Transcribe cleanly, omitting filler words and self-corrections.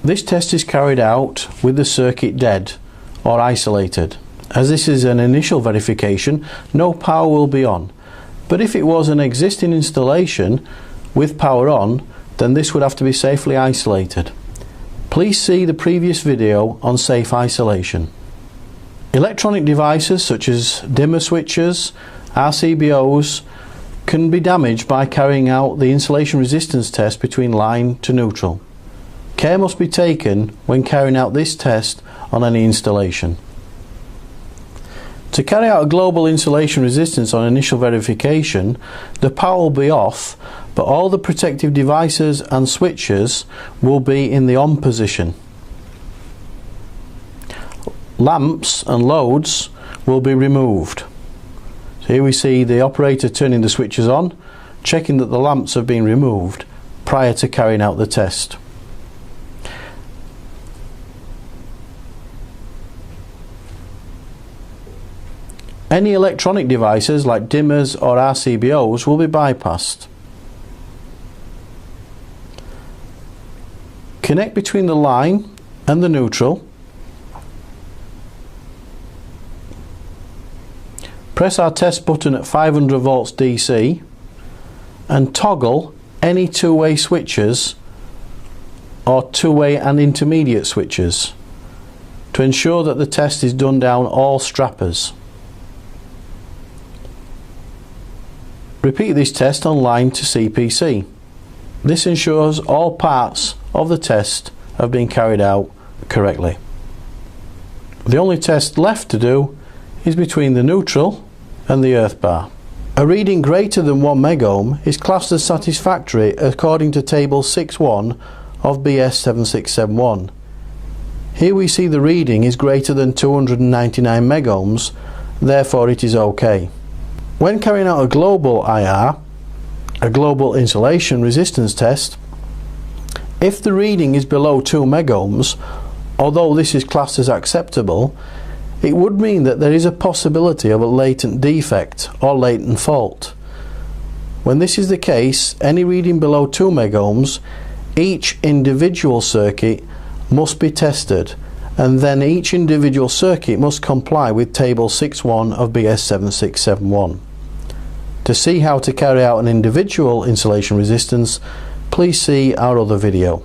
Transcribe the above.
This test is carried out with the circuit dead or isolated. As this is an initial verification, no power will be on. But if it was an existing installation with power on, then this would have to be safely isolated. Please see the previous video on safe isolation. Electronic devices such as dimmer switches, RCBOs can be damaged by carrying out the insulation resistance test between line to neutral. Care must be taken when carrying out this test on any installation. To carry out a global insulation resistance on initial verification, the power will be off, but all the protective devices and switches will be in the on position. Lamps and loads will be removed. So here we see the operator turning the switches on, checking that the lamps have been removed prior to carrying out the test. Any electronic devices like dimmers or RCBOs will be bypassed. Connect between the line and the neutral. Press our test button at 500 volts DC and toggle any two-way switches or two-way and intermediate switches to ensure that the test is done down all strappers. Repeat this test on line to CPC. This ensures all parts of the test have been carried out correctly. The only test left to do is between the neutral and the earth bar. A reading greater than 1 megohm is classed as satisfactory according to table 6.1 of BS 7671. Here we see the reading is greater than 299 megohms, therefore it is OK. When carrying out a global IR, a global insulation resistance test, if the reading is below 2 megohms, although this is classed as acceptable, it would mean that there is a possibility of a latent defect or latent fault. When this is the case, any reading below 2 megohms, each individual circuit must be tested, and then each individual circuit must comply with table 6.1 of BS 7671. To see how to carry out an individual insulation resistance, please see our other video.